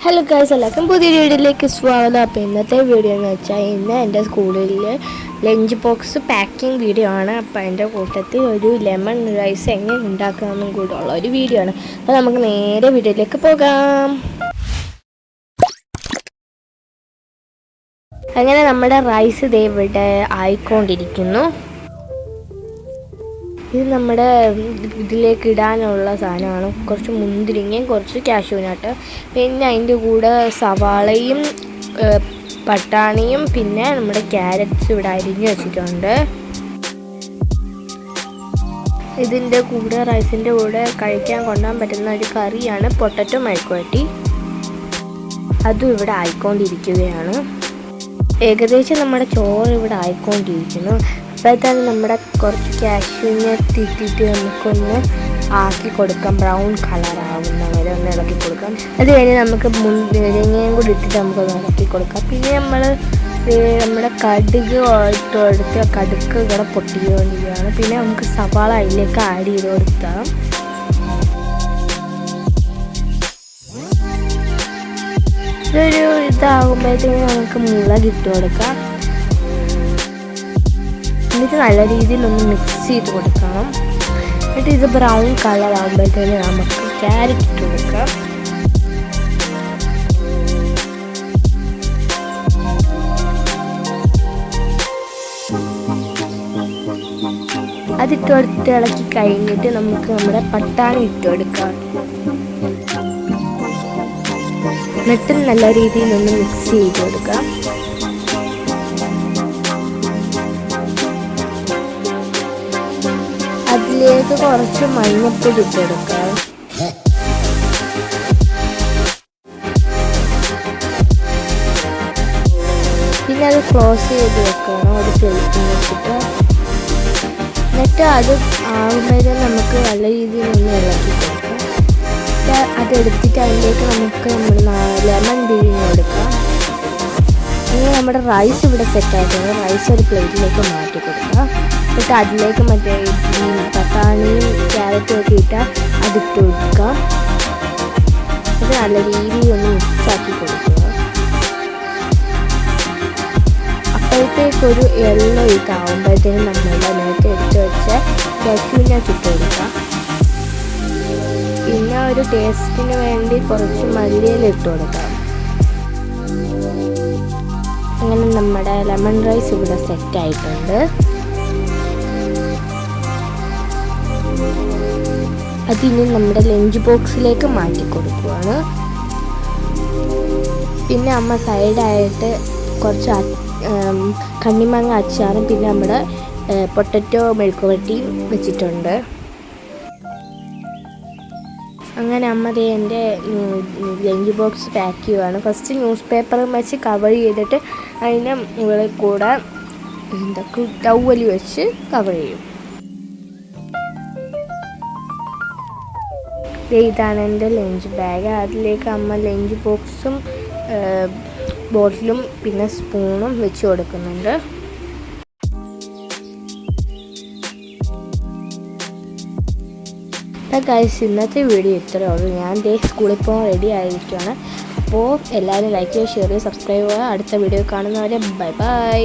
Hello guys, എല്ലാവർക്കും പുതിയ വീഡിയോയിലേക്ക് സ്വാഗതം. അപ്പോൾ ഇന്നത്തെ വീഡിയോ എന്ന് വെച്ചാൽ ഇന്ന് എൻ്റെ സ്കൂളിൽ ലഞ്ച് ബോക്സ് പാക്കിംഗ് വീഡിയോ ആണ്. അപ്പോൾ എൻ്റെ കൂട്ടത്തിൽ ഒരു ലെമൺ റൈസ് എങ്ങനെ ഉണ്ടാക്കാമെന്നും കൂടെ ഉള്ള ഒരു വീഡിയോ ആണ്. അപ്പോൾ നമുക്ക് നേരെ വീഡിയോയിലേക്ക് പോകാം. അങ്ങനെ നമ്മുടെ റൈസ് ദേ ഇവിടെ ആയിക്കൊണ്ടിരിക്കുന്നു. ഇത് നമ്മുടെ ഇതിലേക്ക് ഇടാനുള്ള സാധനമാണ്. കുറച്ച് മുന്തിരിങ്ങയും കുറച്ച് കാഷ്യൂനട്ട്, പിന്നെ അതിൻ്റെ കൂടെ സവാളയും പട്ടാണിയും പിന്നെ നമ്മുടെ ക്യാരറ്റ്സ് ഇവിടെ അരിഞ്ഞ് വെച്ചിട്ടുണ്ട്. ഇതിൻ്റെ കൂടെ റൈസിൻ്റെ കൂടെ കഴിക്കാൻ കൊണ്ടുപോകാൻ പറ്റുന്ന ഒരു കറിയാണ് പൊട്ടറ്റോ മെഴുക്കുവരട്ടി. അതും ഇവിടെ ആയിക്കൊണ്ടിരിക്കുകയാണ്. ഏകദേശം നമ്മുടെ ചോറ് ഇവിടെ ആയിക്കൊണ്ടിരിക്കുന്നു. അപ്പോഴത്തേന് നമ്മുടെ കുറച്ച് കാഷ്യൂനട്ട് ഇട്ടിട്ട് നമുക്കൊന്ന് ആക്കി കൊടുക്കാം. ബ്രൗൺ കളറാവുന്ന വരെ ഒന്ന് ഇളക്കി കൊടുക്കാം. അത് കഴിഞ്ഞ് നമുക്ക് മുന്തിരിങ്ങയും കൂടി ഇട്ടിട്ട് നമുക്കൊന്ന് ഇളക്കി കൊടുക്കാം. പിന്നെ നമ്മുടെ കടുക് എടുത്ത് കടുക് ഇവിടെ പൊട്ടിക്കൊണ്ടിരിക്കുകയാണ്. പിന്നെ നമുക്ക് സവാള അതിലേക്ക് ആഡ് ചെയ്ത് കൊടുക്കാം. ഇതൊരു ഇതാകുമ്പോഴത്തേക്കും നമുക്ക് മുളകിട്ട് കൊടുക്കാം. എന്നിട്ട് നല്ല രീതിയിലൊന്ന് മിക്സ് ചെയ്ത് കൊടുക്കണം. എന്നിട്ട് ഇത് ബ്രൗൺ കളർ ആകുമ്പോഴത്തേന് നമുക്ക് ക്യാരറ്റ് ഇട്ട് കൊടുക്കാം. അതിട്ട് കൊടുത്ത് ഇളക്കി കഴിഞ്ഞിട്ട് നമുക്ക് നമ്മുടെ പട്ടാണി ഇട്ട് കൊടുക്കാം. എന്നിട്ട് നല്ല രീതിയിലൊന്ന് മിക്സ് ചെയ്ത് കൊടുക്കാം. അതിലേക്ക് കുറച്ച് മഞ്ഞപ്പൊടി ഇട്ട് കൊടുക്കാം. പിന്നെ അത് ക്ലോസ് ചെയ്ത് വെക്കണം ഒരു പ്ലേറ്റിൽ വെച്ചിട്ട്. എന്നിട്ട് അത് ആകുമ്പോഴേ നമുക്ക് നല്ല രീതിയിൽ ഒന്ന് ഇളക്കി കൊടുക്കാം. അതെടുത്തിട്ട് അതിലേക്ക് നമുക്ക് ലെമൺ പിഴിഞ്ഞ് കൊടുക്കാം. ഇനി നമ്മുടെ റൈസ് ഇവിടെ സെറ്റായിട്ടുണ്ട്. റൈസ് ഒരു പ്ലേറ്റിലേക്ക് മാറ്റി കൊടുക്കുക. എന്നിട്ട് അതിലേക്ക് മറ്റേ പട്ടാണിയും ക്യാരറ്റും ഒക്കെ ഇട്ടാൽ അതിട്ട് കൊടുക്കുക. അത് നല്ല രീതിയിൽ ഒന്ന് മിക്സാക്കി കൊടുക്കുക. അപ്പോഴത്തേക്കൊരു യെല്ലോ ഇതാവുമ്പോഴത്തേനും നമ്മളുടെ നേരത്തെ എടുത്ത് വെച്ച കാഷ്യൂനട്ട് ഇട്ട് കൊടുക്കുക. പിന്നെ ഒരു ടേസ്റ്റിന് വേണ്ടി കുറച്ച് മല്ലിയില ഇട്ട് കൊടുക്കാം. അങ്ങനെ നമ്മുടെ ലെമൺ റൈസ് ഇവിടെ സെറ്റായിട്ടുണ്ട്. അതിനി നമ്മുടെ ലഞ്ച് ബോക്സിലേക്ക് മാറ്റി കൊടുക്കുകയാണ്. പിന്നെ അമ്മ സൈഡായിട്ട് കുറച്ച് കണ്ണിമാങ്ങ അച്ചാറും പിന്നെ നമ്മുടെ പൊട്ടറ്റോ മെഴുക്കുവരട്ടിയും വെച്ചിട്ടുണ്ട്. അങ്ങനെ അമ്മ എൻ്റെ ലഞ്ച് ബോക്സ് പാക്ക് ചെയ്യുകയാണ്. ഫസ്റ്റ് ന്യൂസ് പേപ്പറും വെച്ച് കവർ ചെയ്തിട്ട് അതിൻ്റെ മുകളിൽ കൂടെ ടവ്വലി വെച്ച് കവർ ചെയ്യും. ഇതാണ് എൻ്റെ ലഞ്ച് ബാഗ്. അതിലേക്ക് അമ്മ ലഞ്ച് ബോക്സും ബോട്ടിലും പിന്നെ സ്പൂണും വെച്ച് കൊടുക്കുന്നുണ്ട്. ഗൈസ്, ഇന്നത്തെ വീഡിയോ ഇത്രയേ ഉള്ളൂ. ഞാൻ സ്കൂളിൽ പോകാൻ റെഡി ആയിരിക്കുകയാണ്. അപ്പോൾ എല്ലാവരും ലൈക്ക് ചെയ്യുക, ഷെയർ ചെയ്യുക, സബ്സ്ക്രൈബ് ചെയ്യുക. അടുത്ത വീഡിയോ കാണുന്നവരെ ബൈ ബൈ.